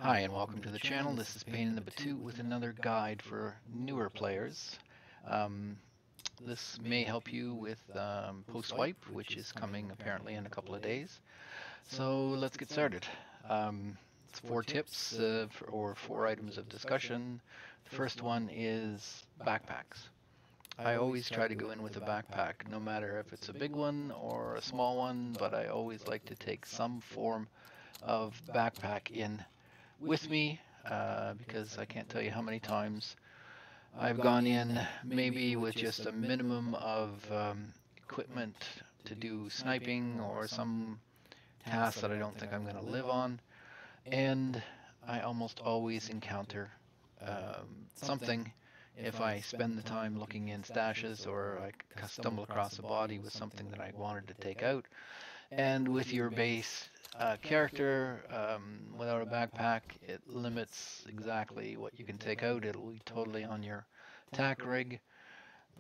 Hi and welcome to the channel. This is Pain in the Batoot with another guide for newer players. Um, this may help you with post-wipe, which is coming apparently in a couple of days. So let's get started. It's 4 tips or 4 items of discussion. The first one is backpacks. I always try to go in with a backpack, no matter if it's a big one or a small one, but I always like to take some form of backpack in with me because I can't tell you how many times I've gone in maybe with just a minimum of equipment to do sniping or some task that I don't think I'm going to live on, and I almost always encounter something if I spend the time looking in stashes or I stumble across a body with something that I wanted to take out. And with your base character, without a backpack, it limits exactly what you can take out. It'll be totally on your tack rig,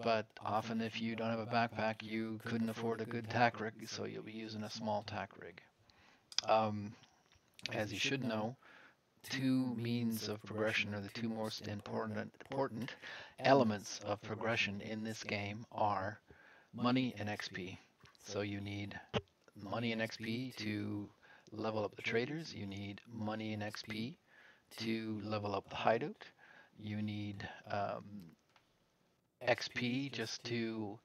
but often if you don't have a backpack, you couldn't afford a good tack rig, so you'll be using a small tack rig. As you should know, two means of progression are the two most important elements of progression in this game are money and XP. So you need money and XP to level up the traders. You need money and XP to level up the hideout. You need XP just to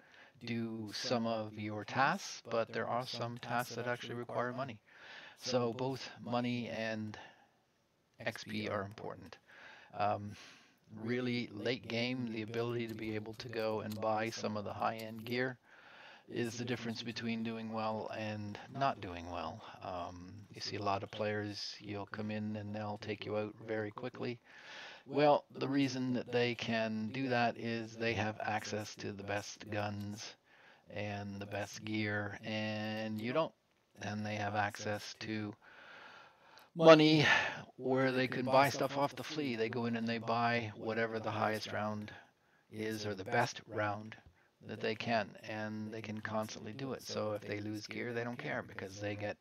do some of your tasks, but there are some tasks that actually require money. So both money and XP are important. Um, Really late game, the ability to be able to go and buy some of the high-end gear is the difference between doing well and not doing well. You see a lot of players, you'll come in and they'll take you out very quickly. Well, the reason that they can do that is they have access to the best guns and the best gear, and you don't. And they have access to money where they can buy stuff off the flea. They go in and they buy whatever the highest round is or the best round that they can, and they can constantly do it. So if they lose gear, they don't care because they get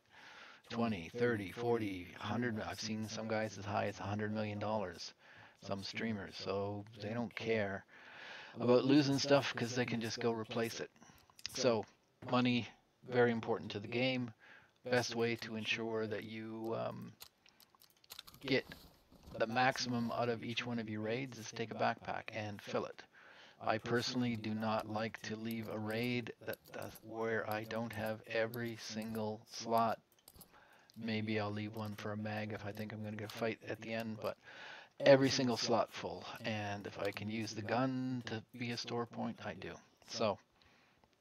20, 30, 40, 100. I've seen some guys as high as $100 million, some streamers. So they don't care about losing stuff because they can just go replace it. So money, very important to the game. Best way to ensure that you get the maximum out of each one of your raids is take a backpack and fill it. I personally do not like to leave a raid where I don't have every single slot. Maybe I'll leave one for a mag if I think I'm going to get a fight at the end, but every single slot full. And if I can use the gun to be a store point, I do. So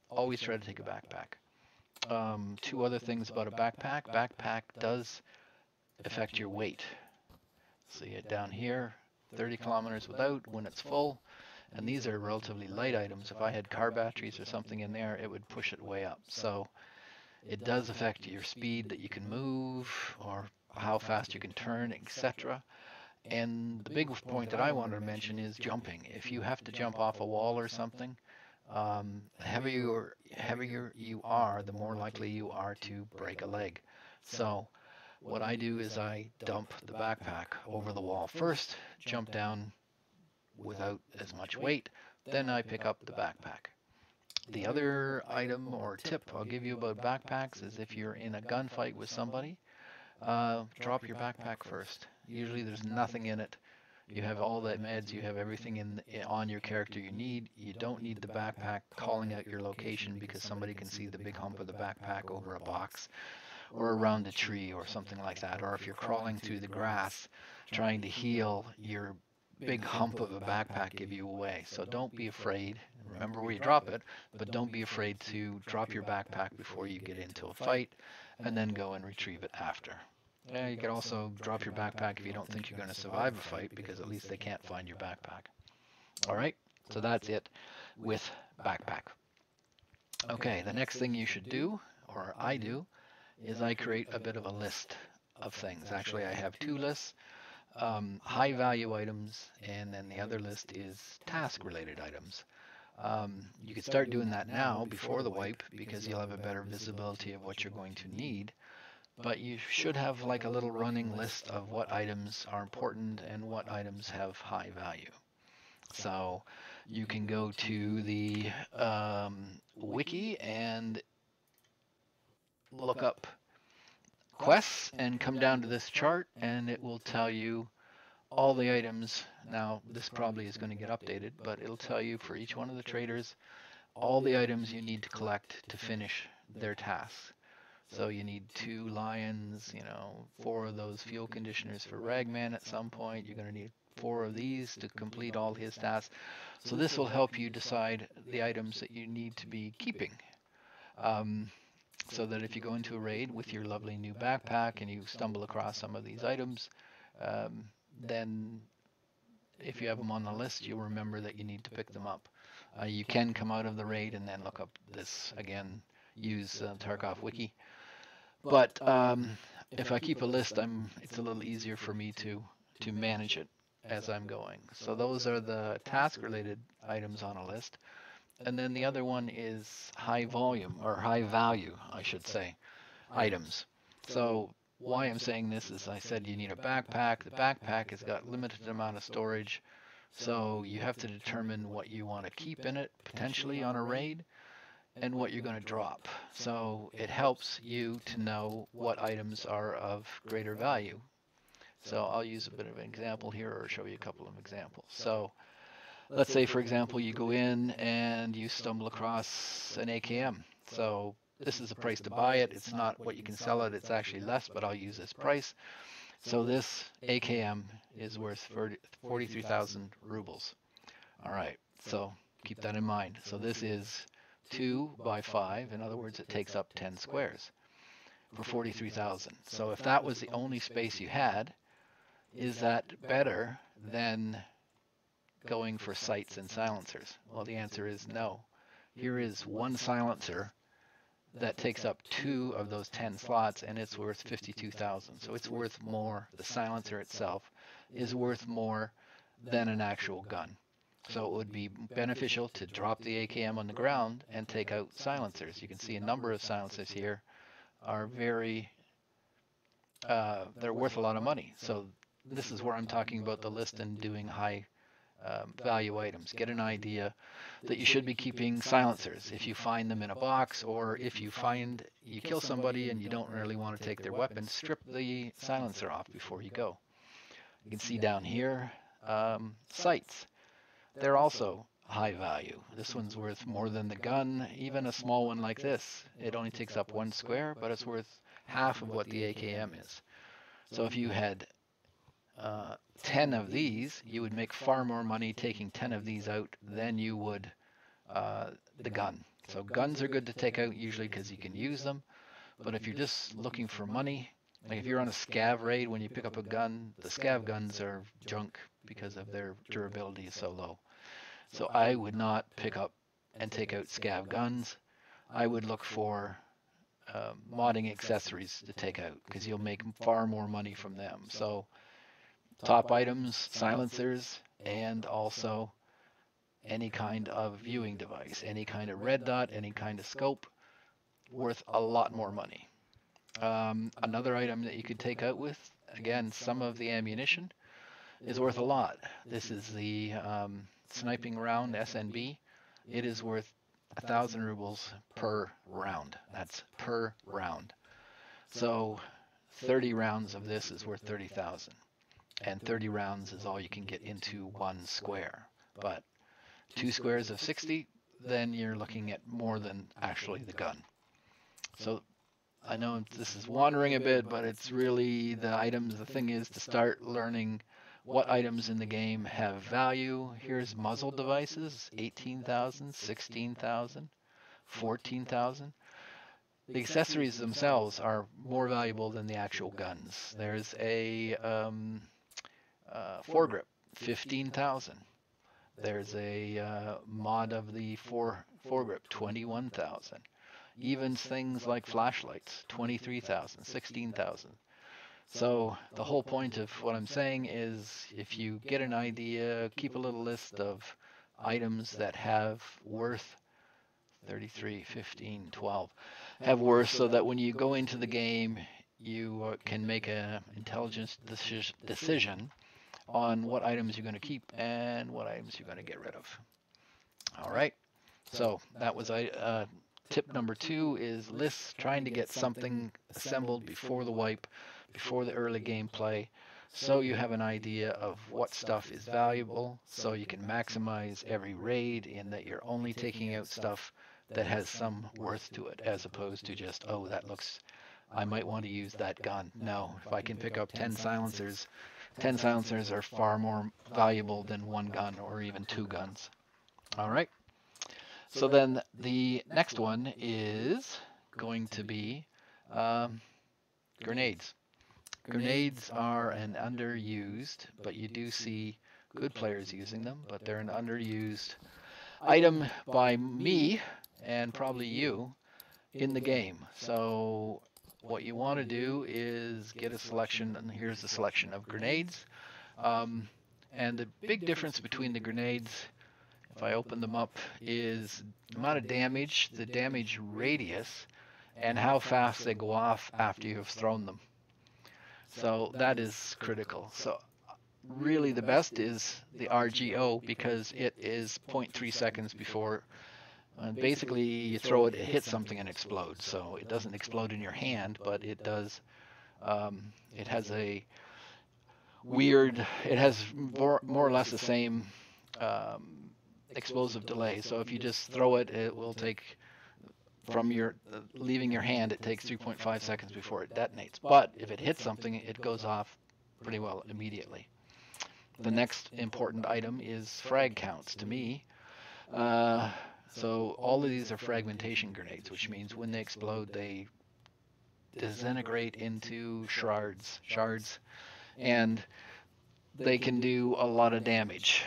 always try to take a backpack. Two other things about a backpack. Backpack does affect your weight. See it down here, 30 kilometers without when it's full. And these are relatively light items. If I had car batteries or something in there, it would push it way up. So it does affect your speed that you can move or how fast you can turn, etc. And the big point that I wanted to mention is jumping. If you have to jump off a wall or something, heavier you are, the more likely you are to break a leg. So what I do is I dump the backpack over the wall first, jump down without as much weight, then I pick up the backpack. The other item or tip I'll give you about backpacks is if you're in a gunfight with somebody, drop your backpack first. Usually there's nothing in it. You have all the meds, you have everything on your character you need. You don't need the backpack calling out your location because somebody can see the big hump of the backpack over a box or around a tree or something like that. Or if you're crawling through the grass trying to heal, your big hump of a backpack give you away. So don't be afraid. Remember where you drop it, but don't be afraid to drop your backpack before you get into a fight and then go and retrieve it after. Yeah, you can also drop your backpack if you don't think you're going to survive a fight because at least they can't find your backpack. All right, so that's it with backpack. Okay, the next thing you should do, or I do, is I create a bit of a list of things. Actually, I have 2 lists. High value items, and then the other list is task related items. You could start doing that now before the wipe because you'll have a better visibility of what you're going to need. but you should have like a little running list of what items are important and what items have high value. So you can go to the wiki and look up quests and come down to this chart, and it will tell you all the items. Now, this probably is going to get updated, but it'll tell you for each one of the traders all the items you need to collect to finish their tasks. So you need 2 lions, 4 of those fuel conditioners for Ragman at some point. You're going to need 4 of these to complete all his tasks. So this will help you decide the items that you need to be keeping. So that if you go into a raid with your lovely new backpack and you stumble across some of these items, then if you have them on the list, you'll remember that you need to pick them up. You can come out of the raid and then look up this again, use Tarkov Wiki. But if I keep a list, it's a little easier for me to manage it as I'm going. So those are the task-related items on a list. And then the other one is high volume, or high value, I should say, items. So why I'm saying this is I said you need a backpack. The backpack has got limited amount of storage, so you have to determine what you want to keep in it, potentially on a raid, and what you're going to drop. So it helps you to know what items are of greater value. So I'll use a bit of an example here, or show you a couple of examples. So let's say, for example, you go in and you stumble across an AKM. So this is the price to buy it. It's not what you can sell it. It's actually less, but I'll use this price. So this AKM is worth 43,000 rubles. All right, so keep that in mind. So this is 2 by 5. In other words, it takes up 10 squares for 43,000. So if that was the only space you had, is that better than going for sights and silencers? Well, the answer is no. Here is one silencer that takes up 2 of those 10 slots, and it's worth 52,000. So it's worth more. The silencer itself is worth more than an actual gun. So it would be beneficial to drop the AKM on the ground and take out silencers. You can see a number of silencers here are they're worth a lot of money. So this is where I'm talking about the list and doing high value items. Get an idea that you should be keeping silencers if you find them in a box, or if you kill somebody and you don't really want to take their weapon, strip the silencer off before you go. You can see down here, sights. They're also high value. This one's worth more than the gun, even a small one like this. It only takes up 1 square, but it's worth half of what the AKM is. So if you had 10 of these, you would make far more money taking 10 of these out than you would the gun. So guns are good to take out usually because you can use them, but if you're just looking for money, like if you're on a scav raid, when you pick up a gun, the scav guns are junk because of their durability is so low. So I would not pick up and take out scav guns. I would look for modding accessories to take out, because you'll make far more money from them. So top items, silencers, and also any kind of viewing device, any kind of red dot, any kind of scope, worth a lot more money. Another item that you could take out with, again, some of the ammunition, is worth a lot. This is the sniping round SNB. It is worth 1,000 rubles per round. That's per round. So 30 rounds of this is worth 30,000. And 30 rounds is all you can get into 1 square. But 2 squares of 60, then you're looking at more than actually the gun. So I know this is wandering a bit, but it's really the items. The thing is to start learning what items in the game have value. Here's muzzle devices, 18,000, 16,000, 14,000. The accessories themselves are more valuable than the actual guns. There's a foregrip, 15,000. There's a mod of the foregrip, 21,000. Even things like flashlights, 23,000, 16,000. So the whole point of what I'm saying is, if you get an idea, keep a little list of items that have worth 33, 15, 12, have worth, so that when you go into the game, you can make an intelligence decision on what items you're going to keep and what items you're going to get rid of. All right. So that was tip number 2 is lists, trying to get something assembled before the wipe, before the early game play, so you have an idea of what stuff is valuable, so you can maximize every raid in that you're only taking out stuff that has some worth to it, as opposed to just, oh, that looks, I might want to use that gun. No, if I can pick up 10 silencers, 10 silencers are far more valuable than one gun or even 2 guns. All right. So then the next one is going to be grenades. Grenades are an underused, but you do see good players using them, but they're an underused item by me and probably you in the game. So what you want to do is get a selection, and here's a selection of grenades. And the big difference between the grenades, if I open them up, is the amount of damage, the damage radius, and how fast they go off after you've thrown them. So that is critical. So really the best is the RGO, because it is 0.3 seconds before, basically you throw it, it hits something and explodes. So it doesn't explode in your hand, but it does, it has a weird, it has more or less the same explosive delay. So if you just throw it, it will take, from your leaving your hand, it takes 3.5 seconds before it detonates. But if it hits something, it goes off pretty well immediately. The next important item is frag counts to me. So all of these are fragmentation grenades, which means when they explode, they disintegrate into shards, and they can do a lot of damage.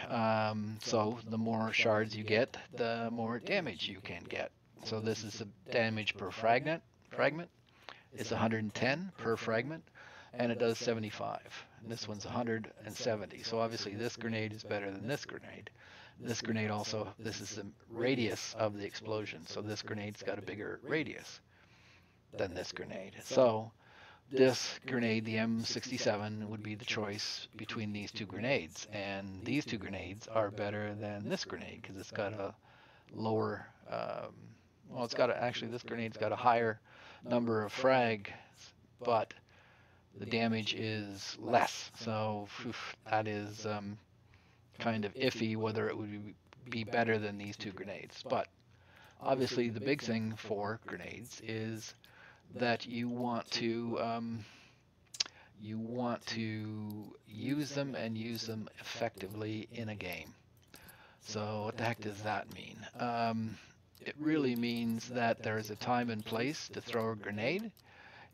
So the more shards you get, the more damage you can get. So this is the damage per fragment. It's 110 per fragment, and it does 75. And this one's 170. So obviously this grenade is better than this grenade. This grenade also, this is the radius of the explosion. So this grenade's got a bigger radius than this grenade. So this grenade, the M67, would be the choice between these two grenades. And these two grenades are better than this grenade because it's got a lower, well, it's got actually this grenade's got a higher number of frags, but the damage is less. So that is kind of iffy whether it would be better than these two grenades. But obviously the big thing for grenades is that you want to use them and use them effectively in a game. So what the heck does that mean? It really means that there is a time and place to throw a grenade,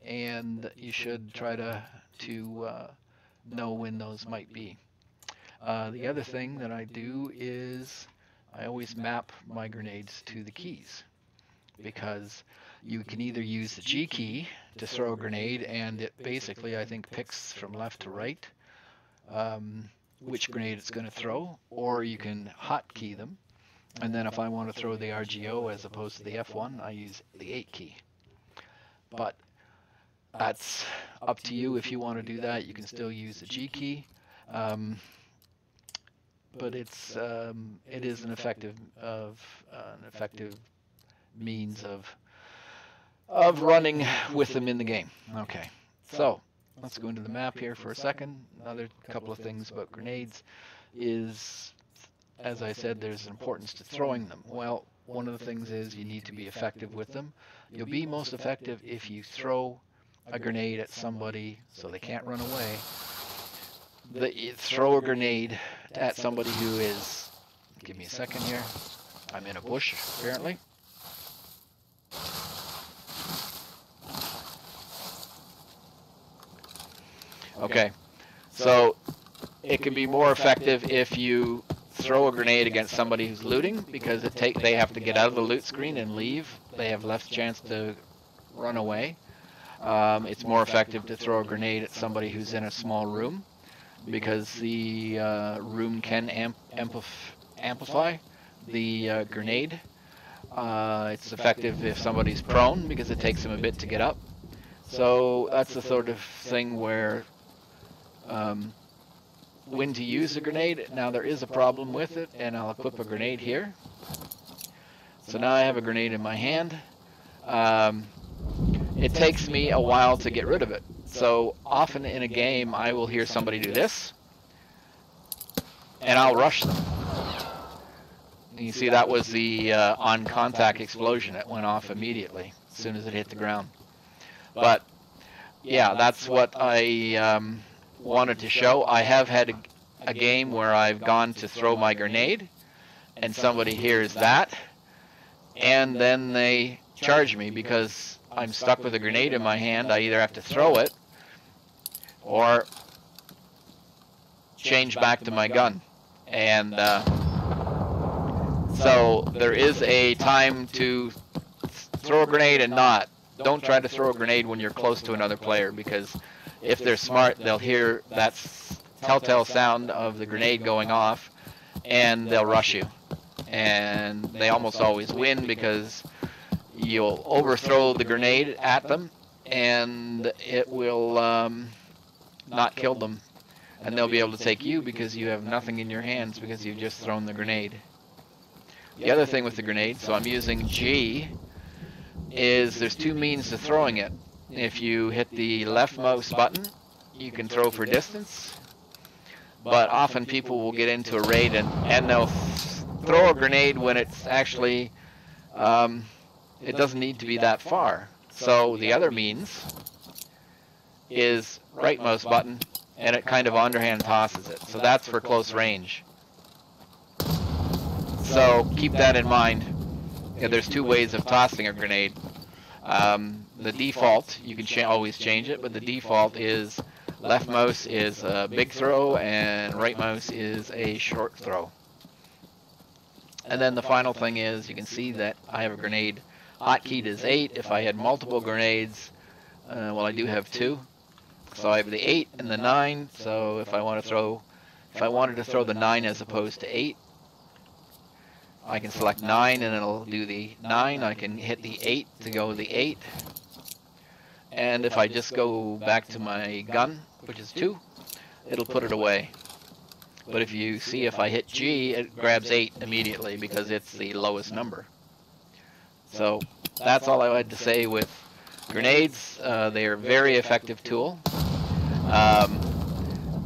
and you should try to know when those might be. The other thing that I do is I always map my grenades to the keys, because you can either use the G key to throw a grenade, and it basically, I think, picks from left to right which grenade it's going to throw, or you can hotkey them. And then if I want to throw the RGO as opposed to the F1, I use the 8 key. But that's up to you. If you want to do that, you can still use the G key. But it is an effective means of running with them in the game. Okay, so let's go into the map here for a second. Another couple of things about grenades is, as I said, there's importance to throwing them. Well, one of the things is you need to be effective with them. You'll be most effective if you throw a grenade at somebody so they can't run away. Throw a grenade at somebody who is, give me a second here, I'm in a bush apparently. Okay, so it can be more effective if you throw a grenade against somebody who's looting, because they have to get out of the loot screen and leave. They have less chance to run away. It's more effective to throw a grenade at somebody who's in a small room, because the room can amplify the grenade. It's effective if somebody's prone, because it takes them a bit to get up. So that's the sort of thing where when to use a grenade. Now there is a problem with it, and I'll equip a grenade here. So now I have a grenade in my hand. It takes me a while to get rid of it. So often in a game, I will hear somebody do this, and I'll rush them. And you see that was the on-contact explosion. It went off immediately as soon as it hit the ground. But yeah, that's what I wanted to show. I have had a game where I've gone to throw my grenade, and somebody hears that, and then they charge me because I'm stuck with a grenade in my hand. I either have to throw it or change back to my gun. And so there is a time to throw a grenade and not. Don't try to throw a grenade when you're close to another player, because if they're smart, they'll hear that telltale sound of the grenade going off, and they'll rush you. And they almost always win because you'll overthrow the grenade at them, and it will not kill them. And they'll be able to take you because you have nothing in your hands because you've just thrown the grenade. The other thing with the grenade, so I'm using G, is there's two means to throwing it. If you hit the left mouse button, you can throw for distance. But often people will get into a raid and they'll throw a grenade when it's actually, it doesn't need to be that far. So the other means is right mouse button, and it kind of underhand tosses it. So that's for close range. So keep that in mind. Yeah, there's two ways of tossing a grenade. The default, you can always change it, but the default is left mouse is a big throw and right mouse is a short throw. And then the final thing is, you can see that I have a grenade hotkeyed as 8. If I had multiple grenades, well, I do have 2. So I have the 8 and the 9. So if I wanted to throw the 9 as opposed to 8, I can select 9 and it'll do the 9. I can hit the 8 to go the 8. And if I just go back to my gun, which is 2, it'll put it away. But if you see, if I hit G, it grabs 8 immediately because it's the lowest number. So that's all I had to say with grenades. They are a very effective tool.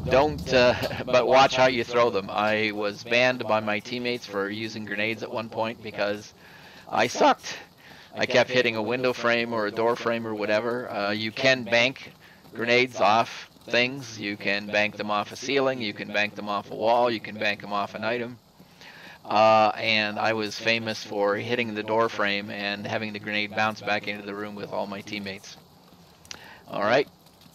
But watch how you throw them. I was banned by my teammates for using grenades at one point because I sucked. I kept hitting a window frame or a door frame or whatever. You can bank grenades off things. You can bank them off a ceiling. You can bank them off a wall. You can bank them off an item. And I was famous for hitting the door frame and having the grenade bounce back into the room with all my teammates. All right.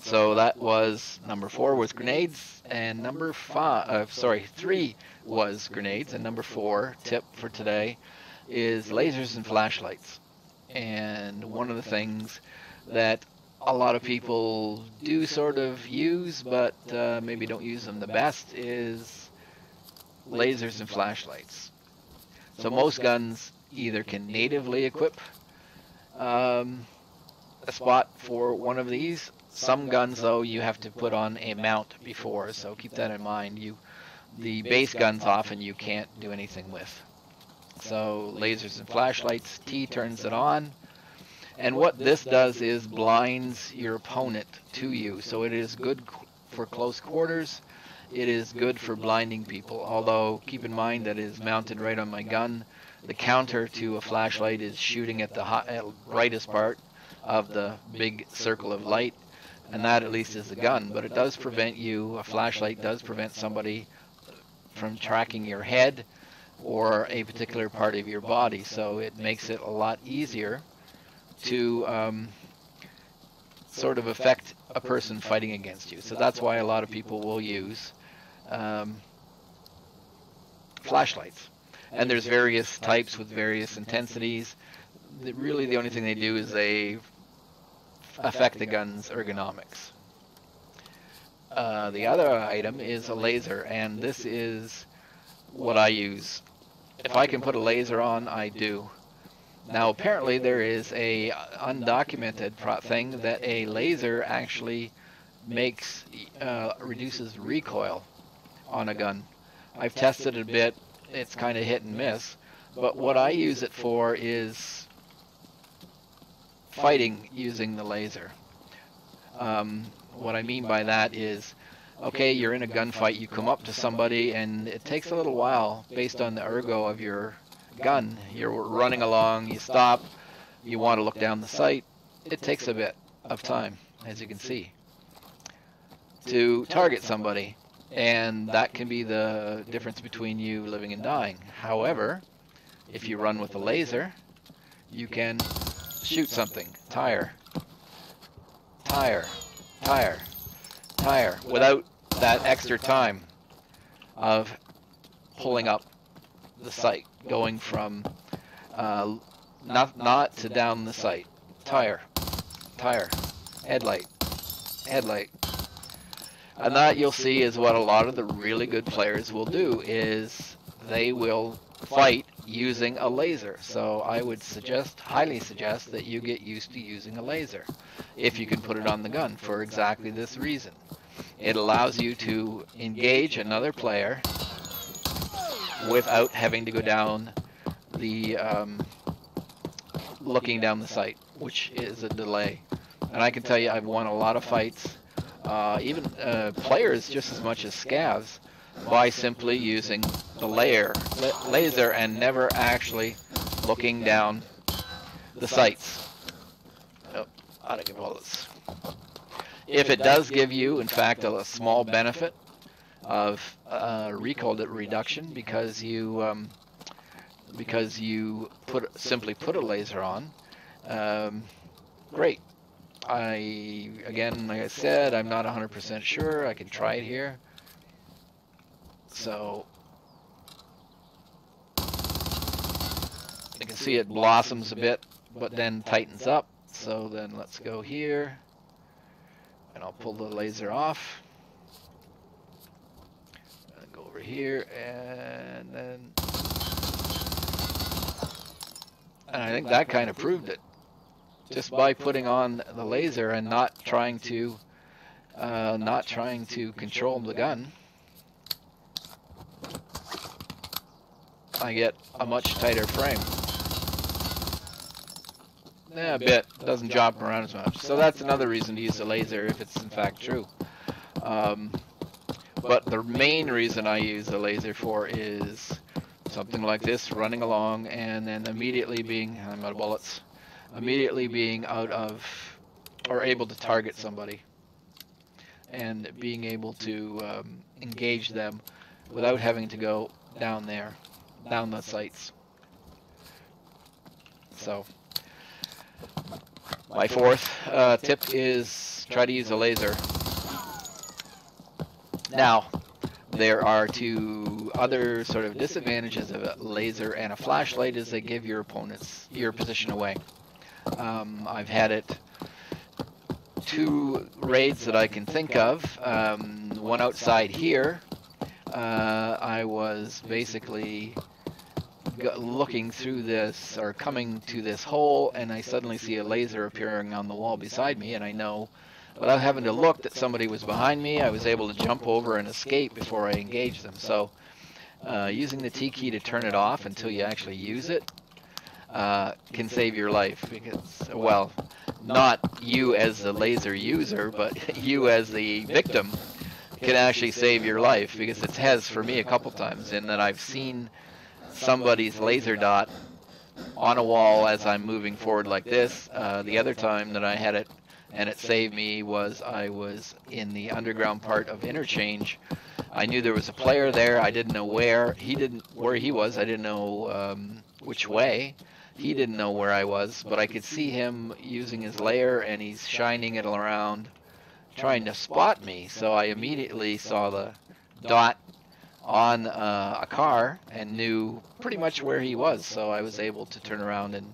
So that was number 4 was grenades, and number 3 was grenades, and number 4 tip for today is lasers and flashlights. And one of the things that a lot of people do sort of use, but maybe don't use them the best, is lasers and flashlights. So most guns either can natively equip a spot for one of these. Some guns, though, you have to put on a mount before, so keep that in mind. The base guns often you can't do anything with. So lasers and flashlights, T turns it on, and what this does is blinds your opponent to you. So it is good for close quarters. It is good for blinding people, although keep in mind that it is mounted right on my gun. The counter to a flashlight is shooting at the brightest part of the big circle of light, and that at least is the gun. But it does prevent you, a flashlight does prevent somebody from tracking your head or a particular part of your body, so it makes it a lot easier to sort of affect a person fighting against you. So that's why a lot of people will use flashlights. And there's various types with various intensities. Really the only thing they do is they affect the gun's ergonomics. The other item is a laser, and this is what I use. If I can put a laser on, I do. Now apparently there is a undocumented thing that a laser actually makes reduces recoil on a gun. I've tested it a bit. It's kind of hit and miss. But what I use it for is fighting using the laser. What I mean by that is, okay, you're in a gunfight, you come up to somebody, and it takes a little while based on the ergo of your gun. You're running along, you stop, you want to look down the sight. It takes a bit of time, as you can see, to target somebody. And that can be the difference between you living and dying. However, if you run with a laser, you can shoot something. Tire, tire, tire, tire, without that extra time of pulling up the sight, going from not to down the sight. Tire, tire, headlight, headlight. And that, you'll see, is what a lot of the really good players will do, is they will fight using a laser. So I would highly suggest that you get used to using a laser if you can put it on the gun for exactly this reason. It allows you to engage another player without having to go down the looking down the sight, which is a delay. And I can tell you, I've won a lot of fights, even players just as much as scavs, by simply using the laser and never actually looking down the sights. Oh, out of bullets. If it does give you, in fact, a small benefit of recoil reduction because you simply put a laser on, great. Again, like I said, I'm not 100% sure. I can try it here. So you can see it blossoms a bit, but then tightens up. So then let's go here, and I'll pull the laser off. And go over here, and then, and I think that kind of proved it. Just by putting on the laser and not trying to control the gun, I get a much tighter frame. Yeah, a bit. Doesn't jump around as much. So that's another reason to use a laser if it's in fact true. But the main reason I use the laser for is something like this, running along and then immediately being, I'm out of bullets, immediately being out of, or able to target somebody and being able to engage them without having to go down there, down the sights. So my fourth tip is try to use a laser. Now, there are two other sort of disadvantages of a laser and a flashlight, is they give your opponents your position away. I've had it two raids that I can think of. One outside here, I was basically looking through this, or coming to this hole, and I suddenly see a laser appearing on the wall beside me, and I know, without having to look, that somebody was behind me. I was able to jump over and escape before I engaged them. So using the T key to turn it off until you actually use it can save your life, because, well, not you as the laser user, but you as the victim can actually save your life, because it has for me a couple times, in that I've seen somebody's laser dot on a wall as I'm moving forward like this. The other time that I had it and it saved me was I was in the underground part of Interchange. I knew there was a player there. I didn't know where he was. I didn't know which way. He didn't know where I was, but I could see him using his laser, and he's shining it around trying to spot me. So I immediately saw the dot on a car and knew pretty much where he was, so I was able to turn around and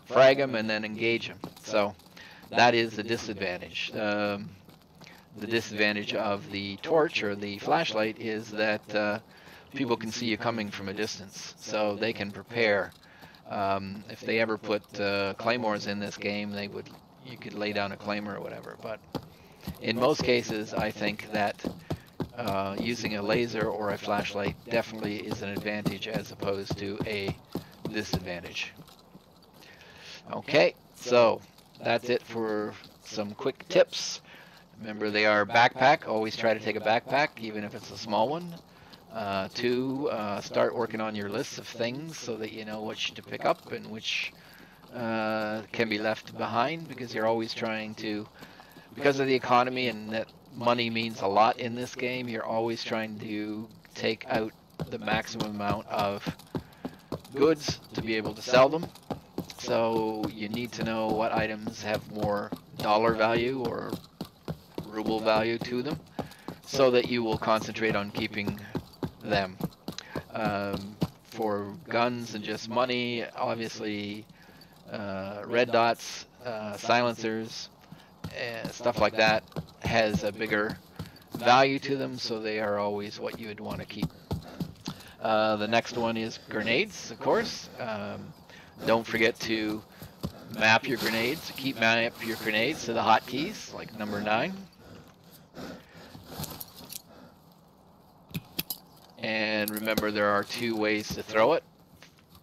frag him and then engage him. So that is the disadvantage. The disadvantage of the torch or the flashlight is that people can see you coming from a distance, so they can prepare If they ever put claymores in this game, you could lay down a claymore or whatever. But in most cases, I think that using a laser or a flashlight definitely is an advantage as opposed to a disadvantage. Okay, so that's it for some quick tips. Remember, they are backpack. Always try to take a backpack, even if it's a small one. 2, start working on your lists of things so that you know which to pick up and which can be left behind, because you're always trying to, because of the economy and that money means a lot in this game, you're always trying to take out the maximum amount of goods to be able to sell them. So you need to know what items have more dollar value or ruble value to them, so that you will concentrate on keeping them. For guns and just money, obviously red dots, silencers, stuff like that has a bigger value to them, so they are always what you would want to keep. The next one is grenades, of course. Don't forget to map your grenades. Keep map your grenades to the hotkeys, like number 9. And remember, there are 2 ways to throw it: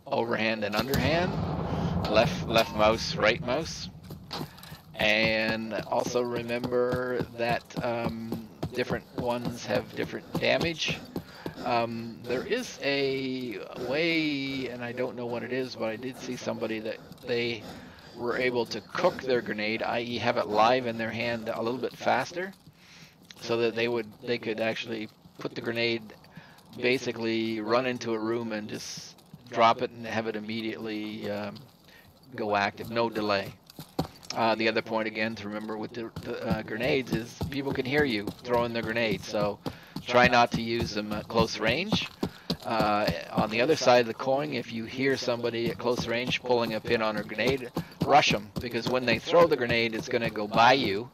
overhand and underhand, left mouse, right mouse. And also remember that different ones have different damage. There is a way, and I don't know what it is, but I did see somebody that they were able to cook their grenade, i.e. have it live in their hand a little bit faster, so that they could actually put the grenade, basically run into a room and just drop it and have it immediately go active, no delay. The other point again to remember with the grenades is people can hear you throwing the grenade, so try not to use them at close range. On the other side of the coin, if you hear somebody at close range pulling a pin on a grenade, rush them, because when they throw the grenade, it's going to go by you,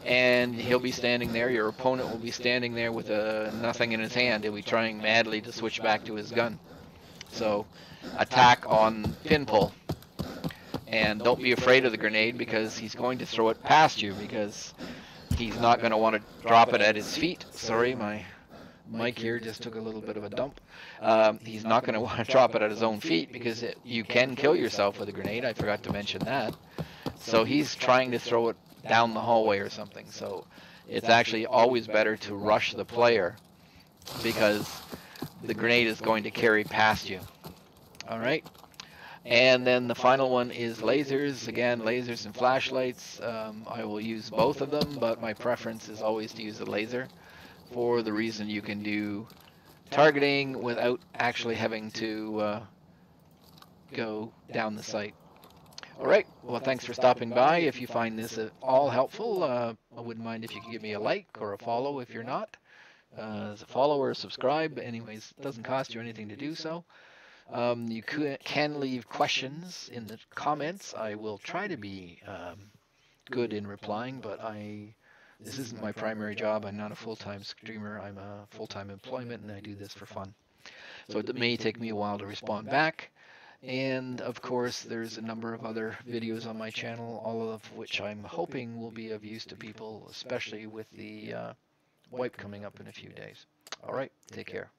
and he'll be standing there, your opponent will be standing there with nothing in his hand. He'll be trying madly to switch back to his gun. So attack on pin pull. And don't be afraid of the grenade, because he's going to throw it past you, because he's not going to want to drop it at his feet. Sorry, my mic here just took a little bit of a dump. He's not going to want to drop it at his own feet, because you can kill yourself with a grenade. I forgot to mention that. So he's trying to throw it down the hallway or something. So it's actually always better to rush the player, because the grenade is going to carry past you. All right. And then the final one is lasers. Again, lasers and flashlights. I will use both of them, but my preference is always to use a laser, for the reason you can do targeting without actually having to go down the sight. All right. Well, thanks for stopping by. If you find this at all helpful, I wouldn't mind if you could give me a like or a follow if you're not. As a follower or subscribe. Anyways, it doesn't cost you anything to do so. You can leave questions in the comments. I will try to be good in replying, but this isn't my primary job. I'm not a full-time streamer. I'm a full-time employment, and I do this for fun. So it may take me a while to respond back. And of course, there's a number of other videos on my channel, all of which I'm hoping will be of use to people, especially with the wipe coming up in a few days. All right, take care.